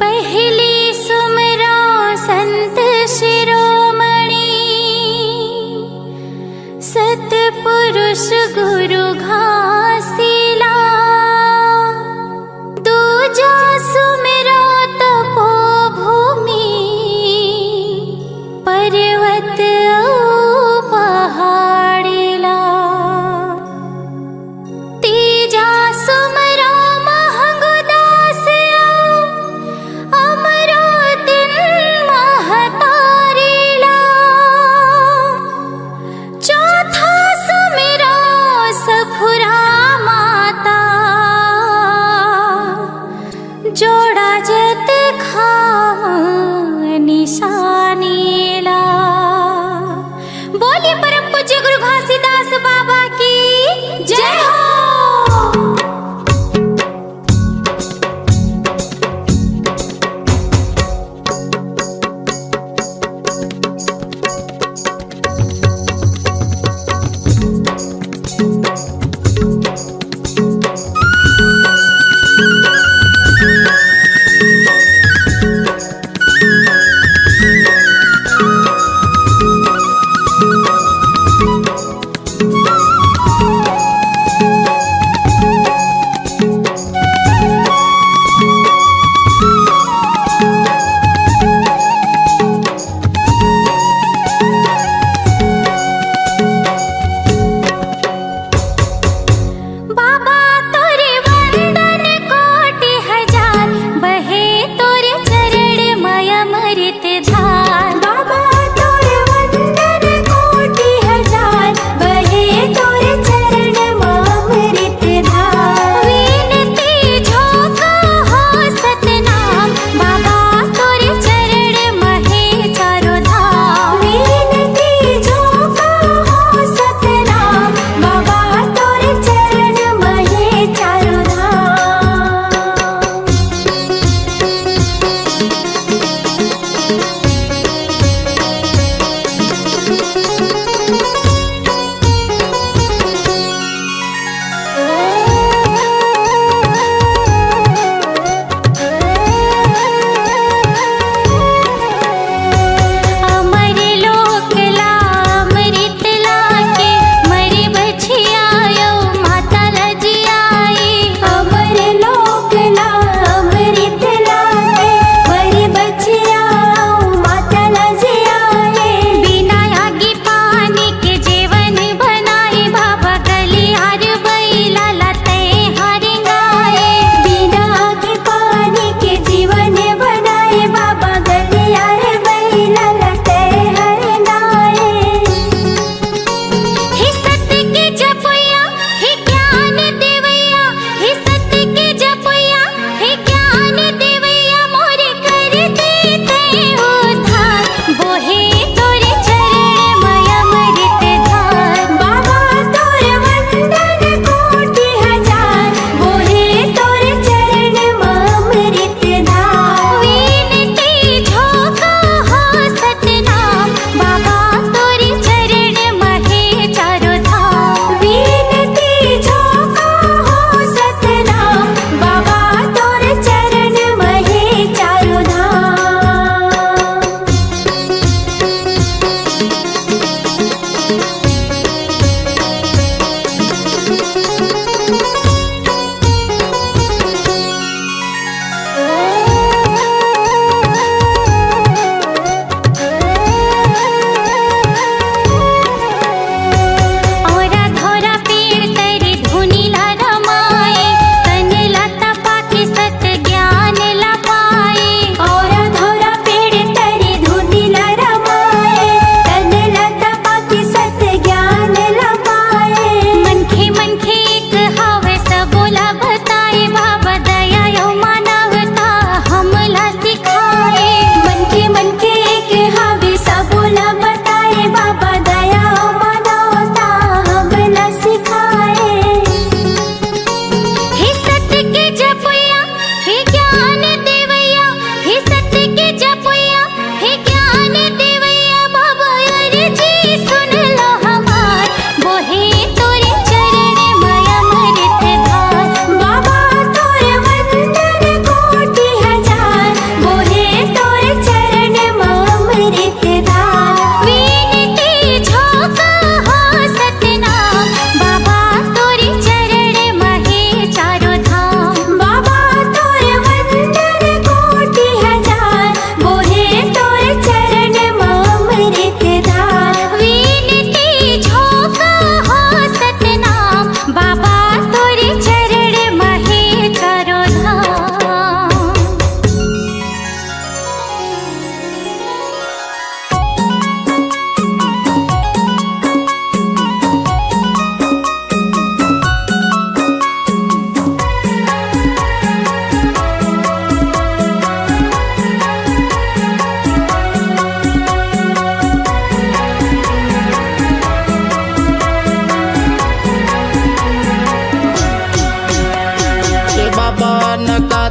पहली सुमरा संत शिरोमणि, सतपुरुष गुरु घासीला। दूजा सुमरा तपोभूमि, पर्वत पहाड़ीला। तीजा सुमरा महंगुदास अमर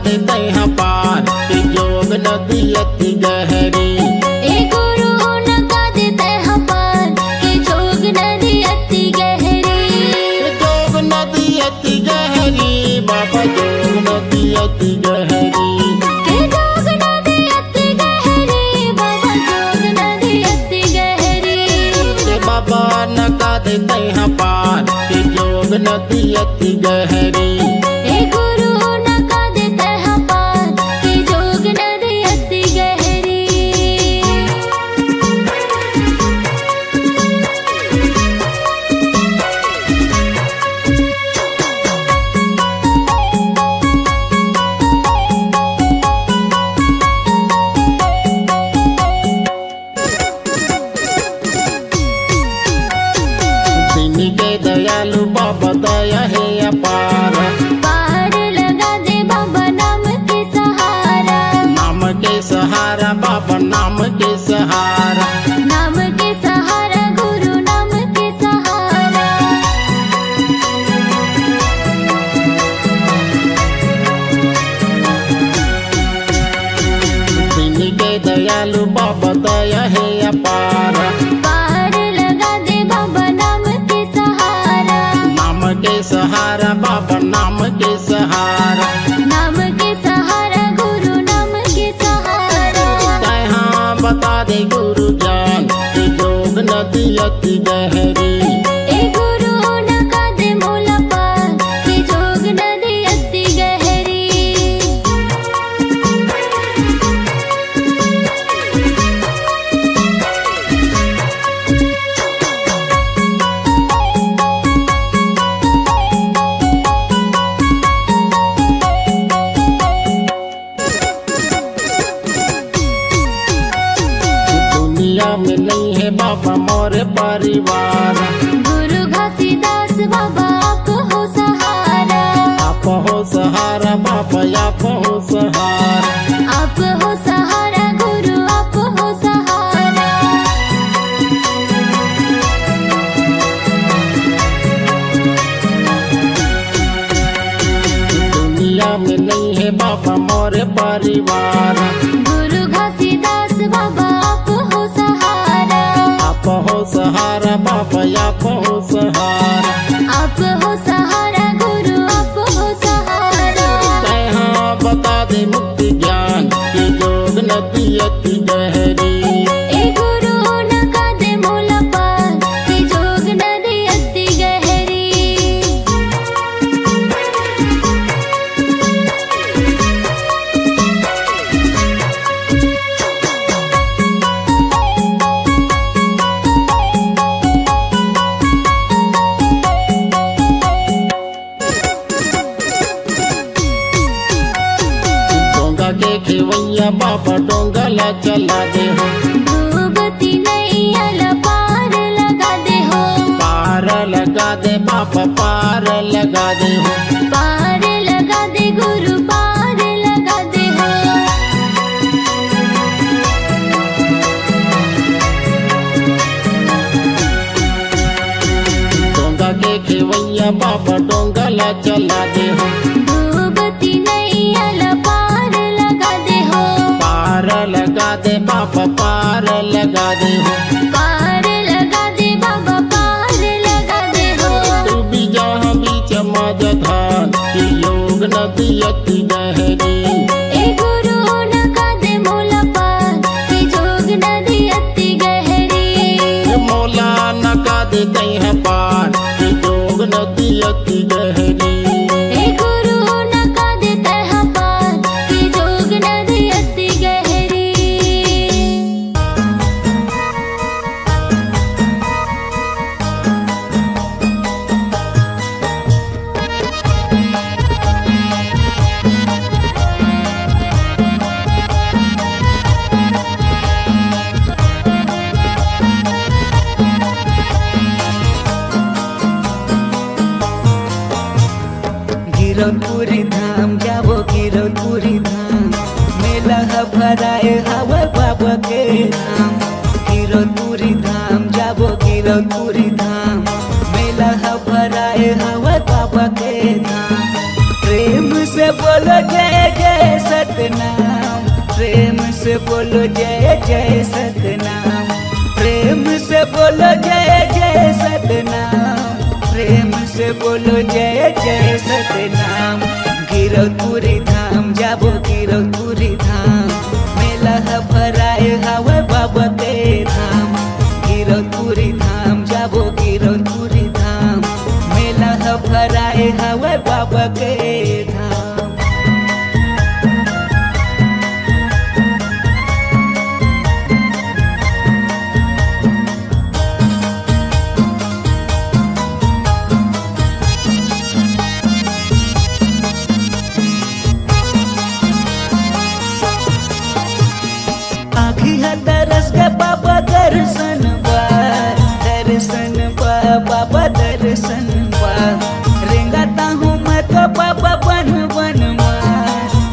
देते हैं पार कि जोग नदी अति गहरी। ए गुरु नका देते हैं पार कि जोग नदी अति गहरी। जोग नदी अति गहरी बाबा जोग नदी अति गहरी। के जोग नदी अति गहरी बाबा जोग नदी अति गहरी। के बाबा नका देते हैं पार कि जोग नदी अति गहरी। ए गुरु नका देते हैं पार कि जोग नदी अति गहरी। दीनी के दयालु बाबा दया है अपार। पार लगा दे बाबा नाम के सहारा। नाम के सहारा बाबा नाम के सहारा। नाम के सहारा गुरु नाम के सहारा। दीनी के दयालु बाबा दया है अपार। पार लगा दे बाबा नाम के सहारा। नाम के सहारा बाबा नाम के सहारा। नाम के सहारा गुरु नाम के सहारा। तहाँ बता दे गुरु जान कि जोग नदी अति गहरी। ए गुरु नका दे मोला पार कि जोग नदी अति गहरी। दुनिया में नहीं है बाबा मोर परिवार। गुरु घासीदास बाबा आप हो सहारा। आप हो सहारा बाबा आप हो सहारा। आप हो सहारा गुरु आप हो सहारा। दुनिया में नहीं है बाबा मोर परिवार। गुरु घासीदास बाबा आप हो सहारा। आप हो सहारा बाबा आप हो सहारा। आप हो सहारा गुरु आप हो सहारा। तहाँ बता दे मुक्ति ज्ञान कि जोग नदी अति गहरी। ए गुरु नका दे मोला पार कि जोग नदी अति गहरी। डोंगा के खेवैया बाबा डोंगा ला चला दे हो। डूबती नैया पार लगा दे हो। पार लगा दे बाबा पार लगा दे हो। पार लगा दे गुरु पार लगा दे हो। डोंगा के खेवैया बाबा डोंगा ला चला दे हो। डूबती नैया पार लगा दे हो। पार लगा दे बाबा पार लगा दे हो। पार लगा दे बाबा पार लगा दे हो। तू भी जहाँ बीच मजधान कि योग नदी अति गहरी। ए गुरु नका दे मोला पार कि जोग नदी अति गहरी। मौला नका देते हैं पार कि जोग नदी अति गहरी। ए गुरु नका देते हैं पार कि जोग नदी अति गहरी। गिरौदपुरी धाम जाबो गिरौदपुरी धाम मेला भराए हवा बाबा के धाम। गिरौदपुरी धाम जाबो गिरौदपुरी धाम मेला भराए हवा बाबा के धाम। प्रेम से बोलो जय जय से बोलो जय जय सतनाम, प्रेम से बोलो जय जय सतनाम, प्रेम से बोलो जय जय सतनाम। गिरौदपुरी धाम जाबो गिरौदपुरी धाम, मेला भराए हवे बाबा के धाम। गिरौदपुरी धाम जाबो गिरौदपुरी धाम, मेला भराए हवे बाबा के धाम। दरस के बाबा दर्शन बा, दर्शन बा बाबा दर्शन बा। रेंगाता हूँ मैं तो बाबा बन बन माँ,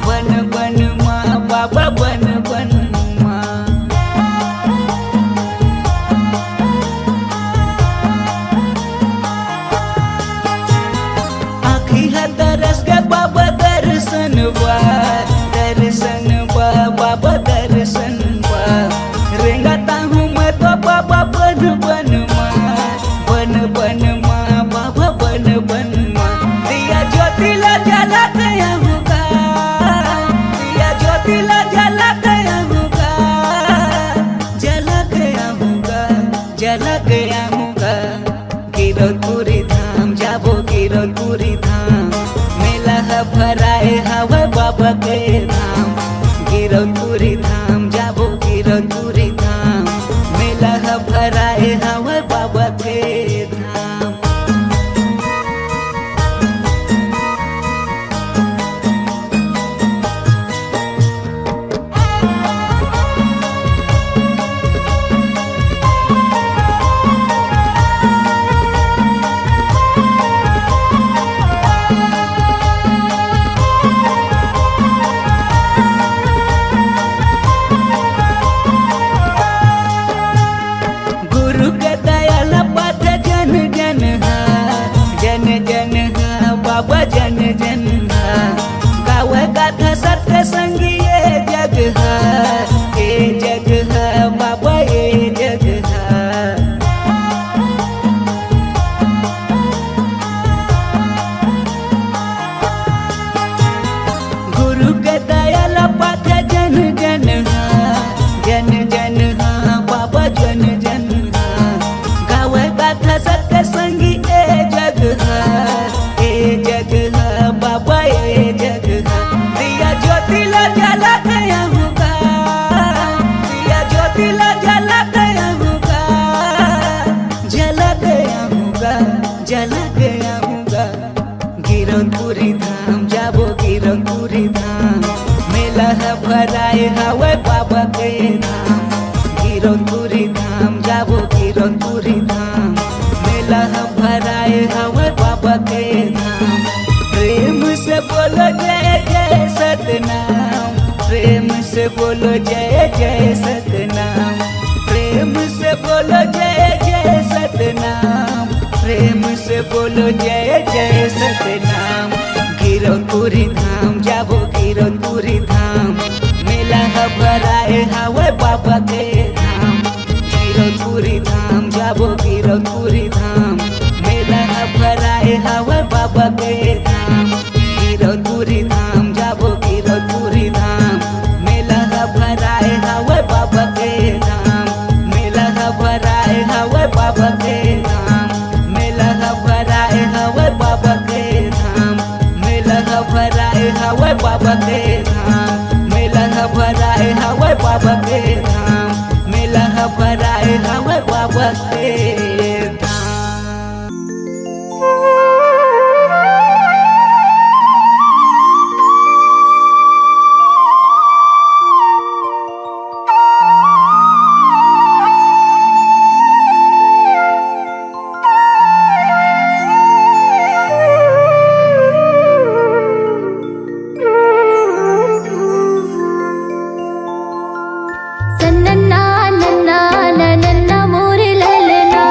बन बन माँ बाबा बन बन माँ। आँखी है दरस के बाबा दर्शन बा, दर्शन बा बाबा दर्शन। रेंगाता हूँ मैं तो बाबा बन बन माँ, बन बन माँ बाबा बन बन माँ। दिया ज्योतिला जला गया होगा, दिया ज्योतिला जला गया होगा, जला गया होगा, जला गया होगा। गिरौदपुरी धाम जाबो गिरौदपुरी धाम, मेला भराए हवे बाबा के धाम। गिरौदपुरी धाम जाबो गिरौदपुरी धाम, मेला भराए हवे बाबा के धाम। बाबा जन जन गावे गाथा सत्य संगी ये जग है, ये जग है बाबा ये जग है। गुरु के दयाल पाथ जन जन जन जन बाबा जन जन गावे गाथा सत्य संगी ये जग है, जग है बाबा ये जग है। दिया ज्योतिला जला गया होगा, दिया ज्योतिला जला गया होगा, जला गया होगा, जला गया होगा। गिरौदपुरी धाम जाबो गिरौदपुरी धाम, मेला भराए हवे बाबा के धाम। गिरौदपुरी धाम जाबो गिरौदपुरी धाम, मेला भराए हवे बाबा के धाम। प्रेम से बोलो जय जय सतनाम, प्रेम से बोलो जय जय सतनाम, प्रेम से बोलो जय जय सतनाम, प्रेम से बोलो जय जय सतनाम। गिरौदपुरी धाम जाबो गिरौदपुरी धाम, मेला भराए हवे बाबा के धाम। गिरौदपुरी धाम जाबो गिरौदपुरी धाम, मेला भराए हवे बाबा के धाम। गिरौदपुरी धाम जाबो गिरौदपुरी धाम, मेला भराए हवे बाबा के धाम। मेला भराए हवे बाबा के धाम, मेला भराए हवे बाबा के धाम। मेला भराए हवे बाबा के धाम, मेला भराए हवे बाबा के धाम, मेला भराए हवे बाबा के धाम। सन्नन्ना नन्ना नन्ना मोरे ललना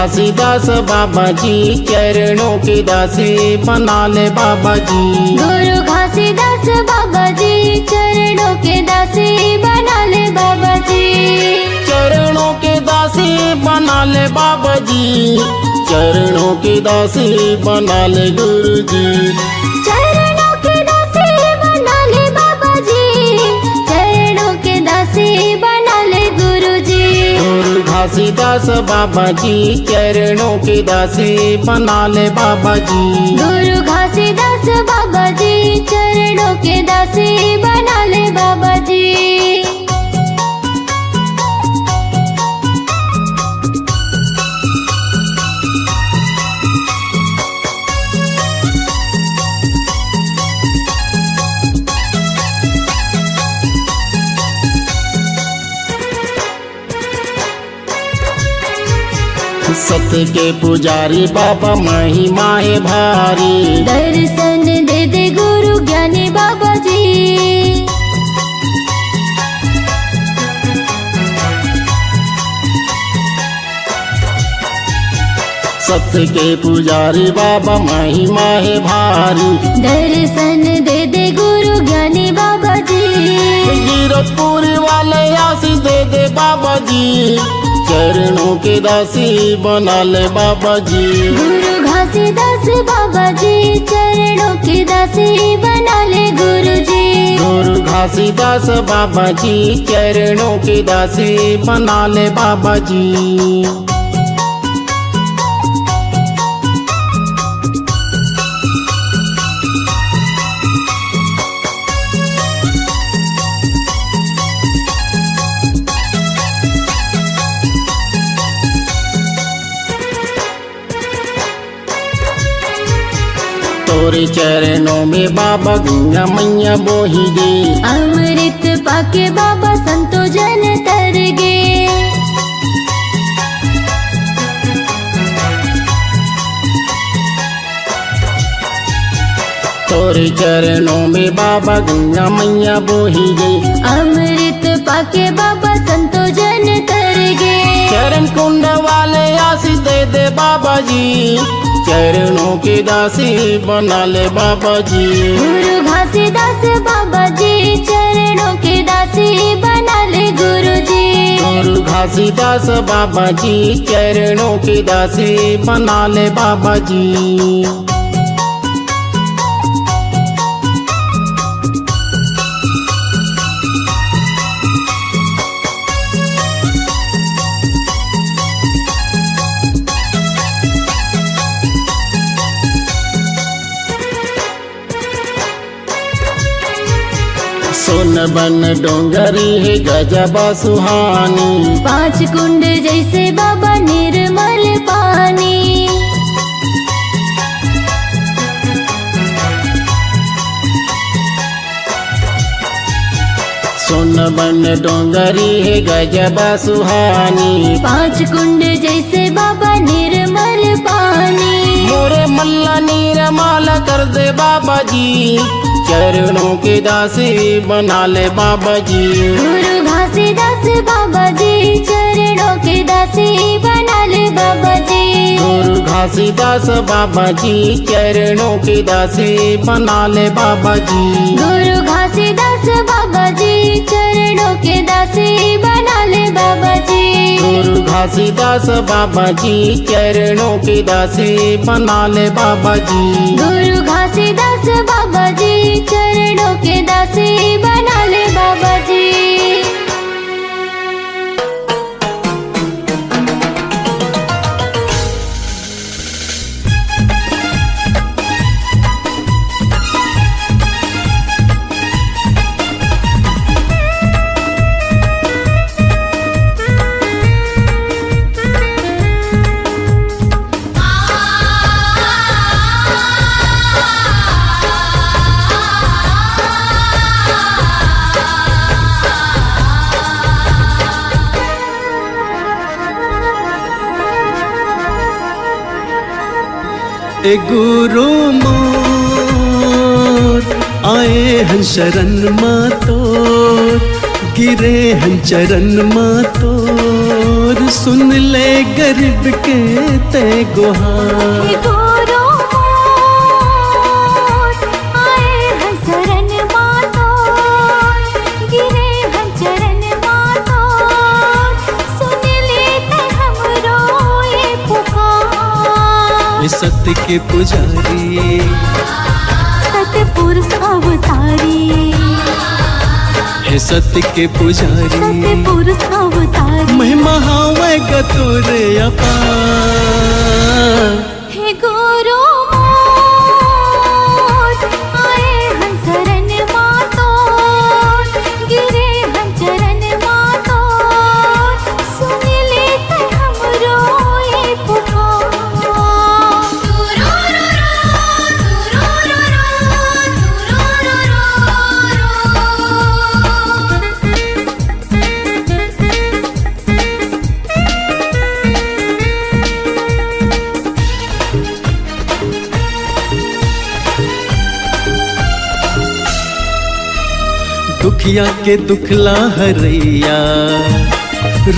घासीदास बाबा जी चरणों की दासी बना ले बाबा जी। गुरु घासीदास बाबा जी चरणों के दासी बना ले बाबा जी। चरणों के दासी बना ले बाबा जी, चरणों के दासी बना ले गुरु जी। चरणों के दासी बना ले बाबा जी, चरणों के दासी बना ले गुरु जी। गुरु घासीदास बाबा जी चरणों की दासी बना ले बाबा जी। गुरु घासीदास बाबा जी चरणों के दासी बना ले बाबा जी। सत्य के पुजारी बाबा महिमा है भारी। दर्शन दे दे गुरु ज्ञानी बाबा जी। सत्य के पुजारी बाबा महिमा है भारी। दर्शन दे दे गुरु ज्ञानी बाबा जी। गिरतपुर वाले आशीष दे दे बाबा जी, चरणों के दासी बना ले बाबा जी। गुरु घासीदास बाबा जी चरणों के दासी बना ले गुरु जी। गुरु घासीदास बाबा जी चरणों के दासी बना ले बाबा जी। तोरे चरणों में बाबा गंगा मैया बोही गे। अमृत पाके बाबा संतो जन तर गे। तोरे चरणों में बाबा गंगा मैया बोही गई। अमृत पाके बाबा संतो जन तर गे। चरण कुंड वाले आशीष दे दे बाबा जी, चरणों के दासी बना ले बाबा जी। गुरु घासीदास बाबा जी चरणों के दासी बना ले गुरु जी। गुरु घासीदास बाबा जी चरणों के दासी बना ले बाबा जी। सोन बन डोंगरी है गजबा सुहानी। 5 कुंड जैसे बाबा निर्मल पानी। सोन बन डोंगरी है गजबा सुहानी। 5 कुंड जैसे बाबा निर्मल पानी। मोरे मल्ला निर्मल कर दे बाबा जी, चरणों के दासी बना ले बाबा जी। गुरु घासीदास बाबा जी चरणों के दासी बना ले बाबा जी। गुरु घासीदास बाबा जी चरणों के दासी बना ले बाबा जी। गुरु घासीदास बाबा जी चरणों के दासी बना ले बाबा जी। गुरु घासीदास बाबा जी चरणों के दासी बना ले बाबा जी। गुरु घासीदास बाबा जी चरणों के दासी बना ले बाबा जी। ए गुरु मोर आए हन शरण मातोर, गिरे हन चरण मातोर, सुन ले गरीब के ते गुहार। हे गोरो मोर आए हैं शरण मातोर, गिरे हैं चरण मातोर, सुन लेते हमरो ये पुकार। ये सत्य के पुजारी सतपुरुष अवतारी, हे सत्य के पुजारी, सतपुरुष अवतारी। महिमा हावे गतोरे अपार। हे गोरो मोर आए हैं शरण मातोर, गिरे हैं चरण मातोर, सुन लेते हमरो ये पुकार। दुखिया के दुखला हरैया,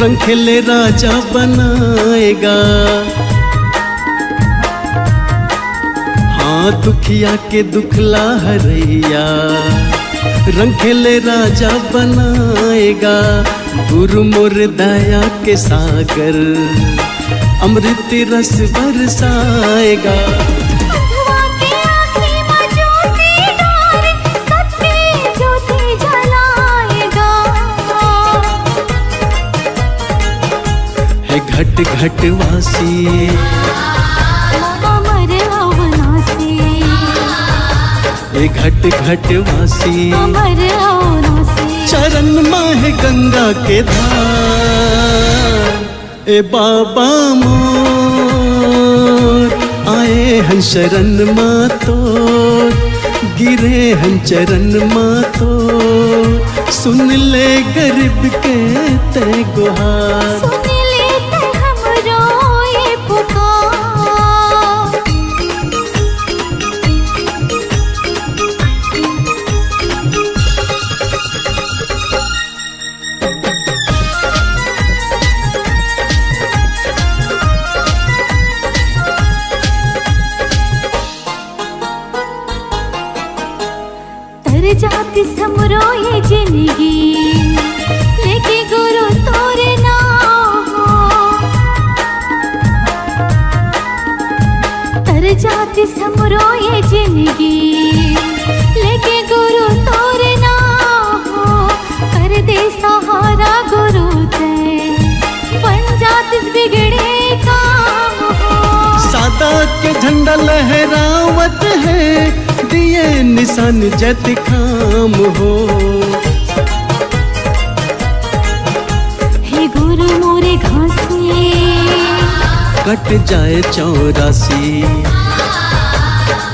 रंग खेले राजा बनाएगा। हाँ दुखिया के दुखला हरैया, रंग खेले राजा बनाएगा। गुरु मोर दया के सागर, अमृत रस बरसाएगा। अंधवा के आँखी में ज्योति डाले, सत्य ज्योति जलाएगा। है घट घट वासी, अमर अविनाशी, ये घट घट वासी। अमर अविनाशी। चरण माहे गंगा के धार। ए बाबा मोर आए हैं शरण मातोर, गिरे हैं चरण मातोर, सुन ले गरीब के ते गुहार। सुन लेते हमरो ये पुकार। तर जाती समरो ये जिंदगी, लेके गुरु तोरे नाम। तर जाती समरो ये जिंदगी, लेके गुरु तोरे नाम। कर दे सहारा गुरु ते, बन जाती बिगड़े काम हो। सादा के झंडा लहरावत है, दिए निशान जत खाम हो। हे गुरु मोरे घासी, कट जाए 84,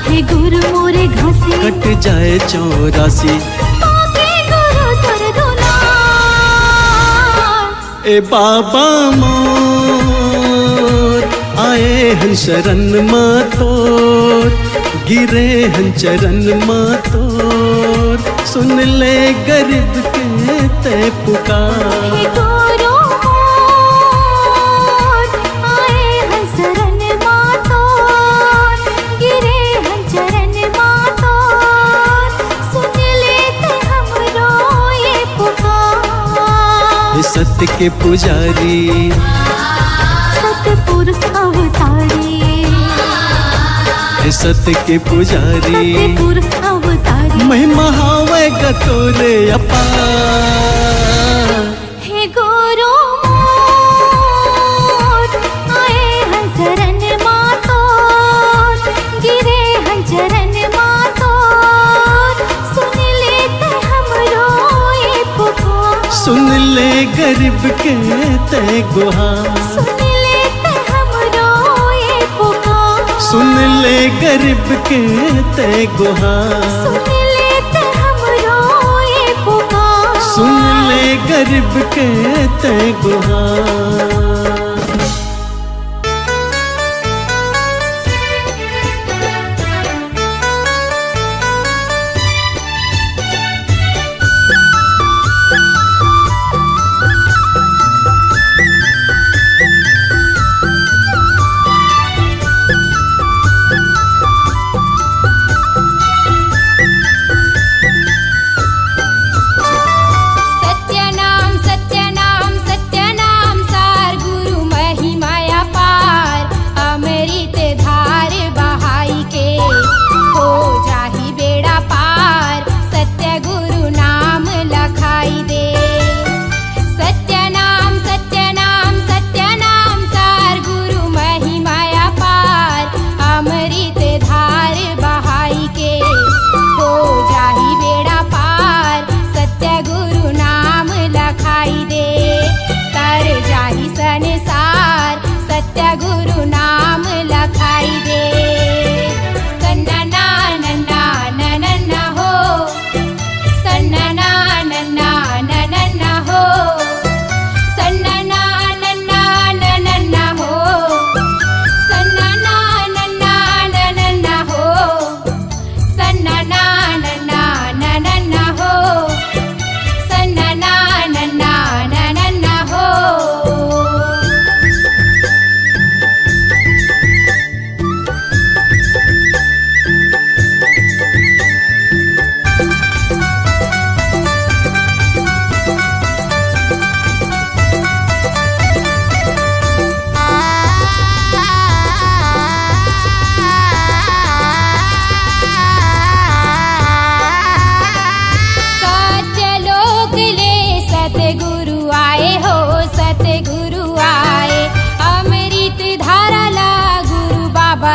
हे गुरु मोरे घासी, कट जाए 84। पाके गुरु तर दुलार। ए बाबा मोर आए हैं शरण मातोर, गिरे हैं चरण मातोर, सुन ले गरीब के ते पुकार। हे गुरु मोर आए हैं शरण मातोर, गिरे हैं चरण मातोर, सुन लेते हमरो ये पुकार। हे सत्य के पुजारी, सतपुरुष अवतारी, हे सत्य के पुजारी, सतपुरुष अवतारी। महिमा हावे गतोरे अपार। हे गुरु मोर आए हैं शरण मातोर, गिरे हैं चरण मातोर, सुन लेते हमरो ये पुकार। सुन ले गरीब के ते गुहार। सुन लेते हमरो ये पुकार। सुन ले गरीब के ते गुहार। सुन लेते हमरो ये पुकार। सुन ले गरीब के ते गुहार।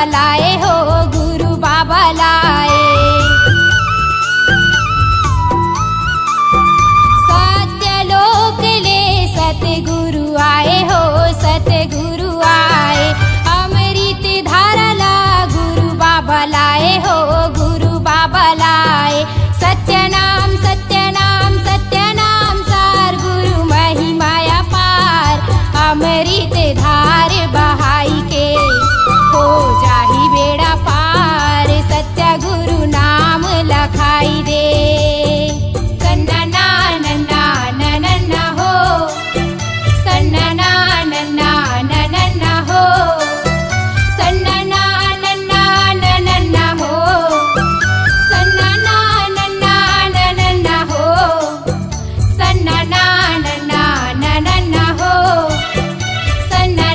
बाबा लाए हो गुरु बाबा लाए। सत्यलोक ले सतगुरु आए हो सतगुरु आए। अमृत धारा ला गुरु बाबा लाए हो गुरु बाबा लाए। सत्यनाम सत्यनाम सत्यनाम सार गुरु महिमाया पार। अमृत धार बहाई के हो जाही बेड़ा पार। सत्य गुरु नाम लखाई दे। सन्ना नन्ना नन्ना हो सन्ना नन्ना नन्ना हो सन्ना नन्ना नन्ना हो सन्ना नन्ना नन्ना हो सन्ना नन्ना नन्ना हो सन्ना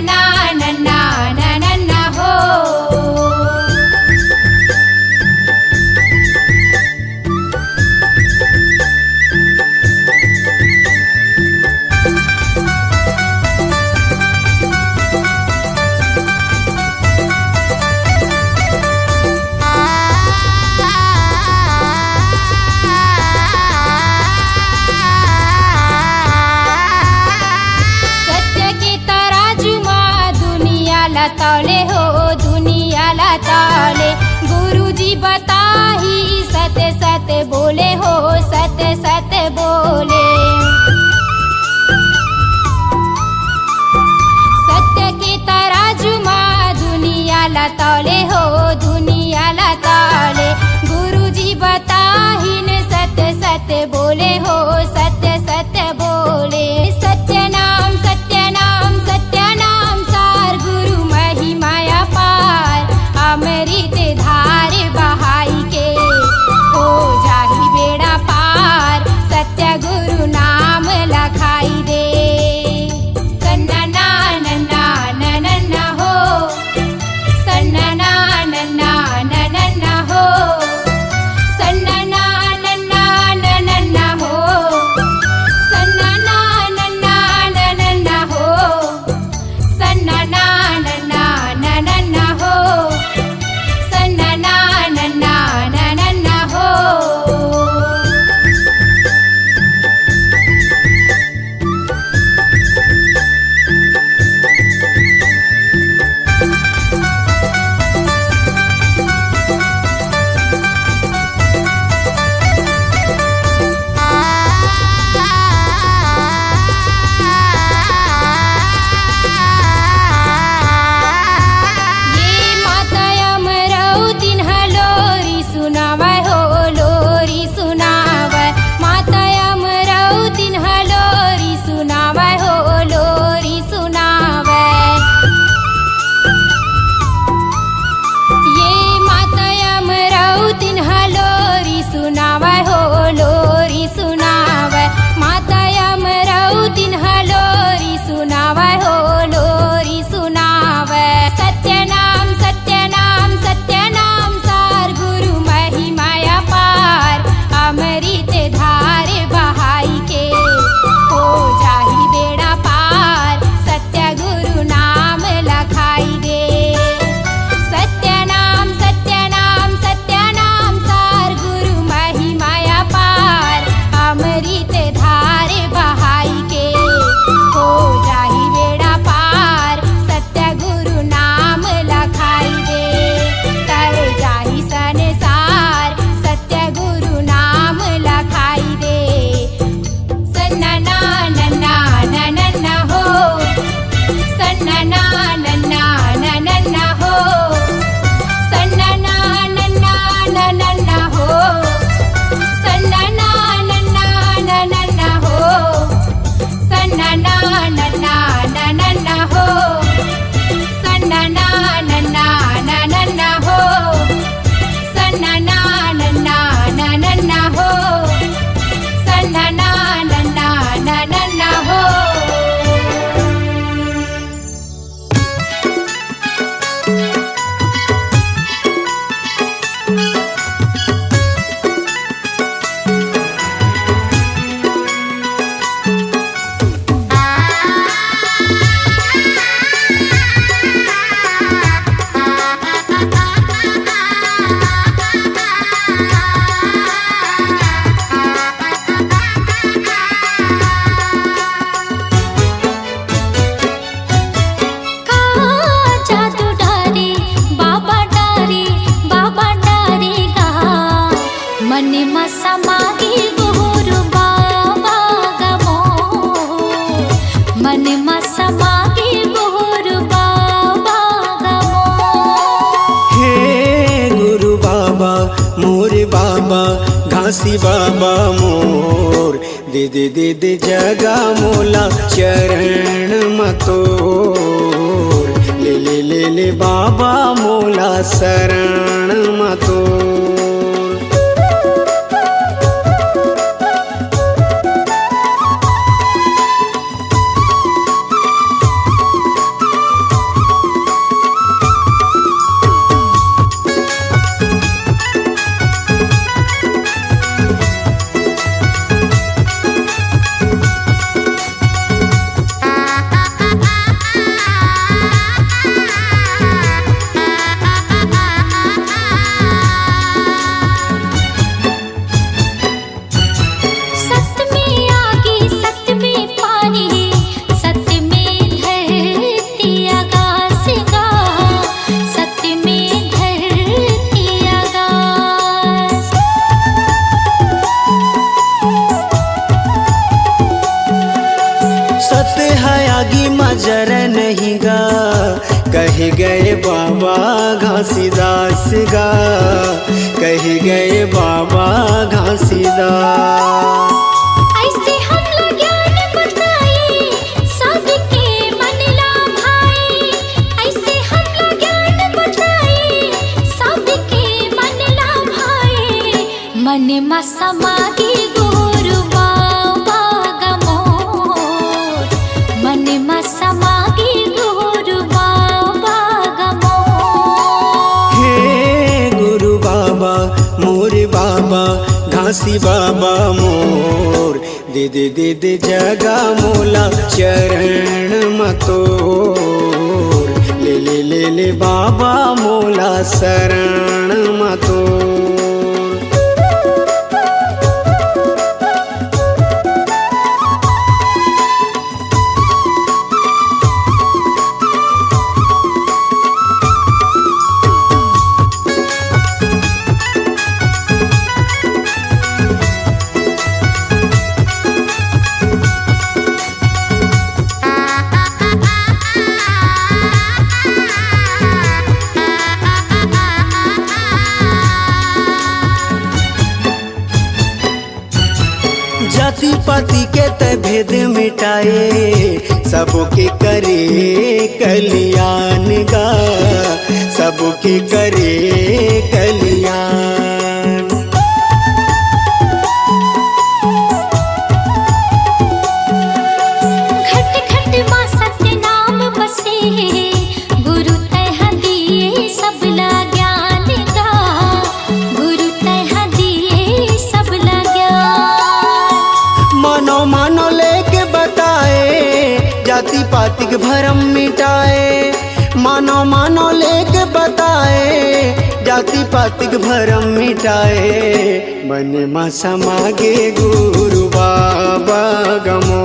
नन्ना नन्ना हो। सत्य के तराजू माँ दुनिया ला तौले हो दुनिया ला तौले। गुरु जी बताही सत्य सत्य बोले हो सत्य सत्य बोले। सत्य के तराजू माँ दुनिया ला तौले हो दुनिया ला तौले। गुरु जी बताही ने सत्य सत्य बोले हो सत्य सत्य बोले। सत्यनाम सत्यनाम सत्यनाम सार गुरु महिमाया पार। अमृत धार बहाई के हो जाही बेड़ा पार। सत्य गुरु नाम लखाई दे। सन्ना नन्ना नन्ना हो सन्ना घासी बाबा मोर दे दे दे दे जगा मोला चरण मतोर ले ले ले ले बाबा मोला शरण मतोर। सत्य है आगे मजर नहीं गा कह गए बाबा घासीदास गा कह गए बाबा घासीदास। ऐसे हमला ज्ञान बताए सबके मन ला भाई, ऐसे हमला ज्ञान बताए सबके मन ला भाई। मन में समागे गुरु बाबा गमोर, मन में समागे गुरु बाबा गमोर। हे गुरु बाबा मोरे बाबा घासी बाबा मोर दे दे दे दे जगा मोला चरण मतोर ले ले ले ले बाबा मोला शरण मतोर। जाति पाति के त भेद मिटाए सबके करे कल्याण गा सबके करे कल्याण। घट घट मां सत्य नाम बसे, गुरु तह दिए सबला ज्ञान गा, गुरु तह दिए सबला ज्ञान। मानो मानो लेके बताए जाति पाति के भरम मिटाए, मानो मानो लेके बताए जाति पाति के भरम मिटाए। मन में समागे गुरु बाबा गमो,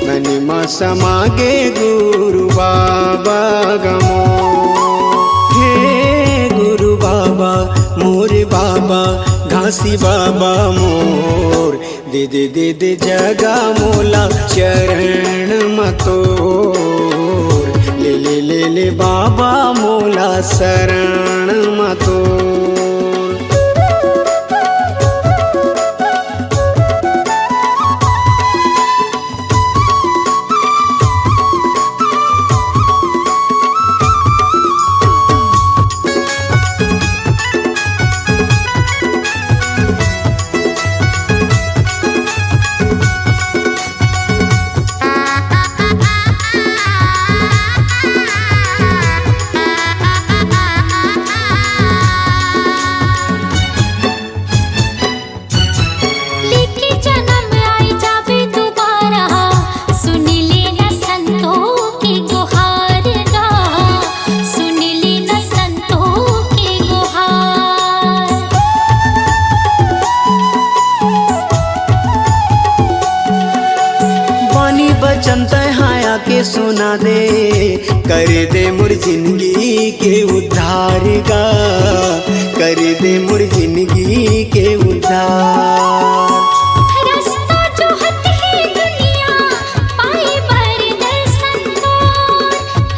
मन में समागे गुरु बाबा गमो। हे गुरु बाबा मोरे बाबा घासी बाबा मोर दे दे दे दे जगा मोला चरण मतोर ले ले ले ले बाबा मोला शरण मतोर। वचन तहाया के सुना दे, कर दे मुर जिंदगी के उद्धार गा, कर दे मुर जिंदगी के उद्धार। रास्ता जो हत है दुनिया पाए बर दर्शन तोर,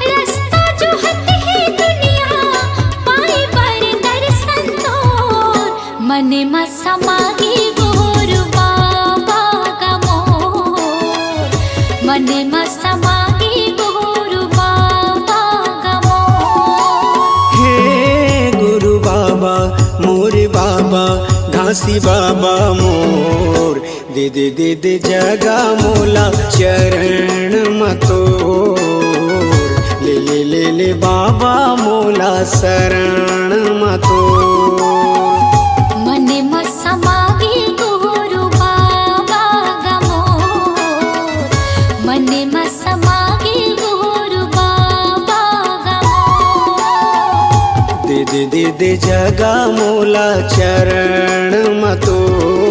रास्ता जो हत है दुनिया पाए बर दर्शन तोर। मन में धासी बाबा मोर दीदी दीदी जगा मोला चरण मतोर ले ले ले ले बाबा मोला शरण मतोर मने मसमागे गुरु बाबा गमोर मने मसमागे गुरु बाबा गमोर दीदी दीदी जगा मोला चरण मतोर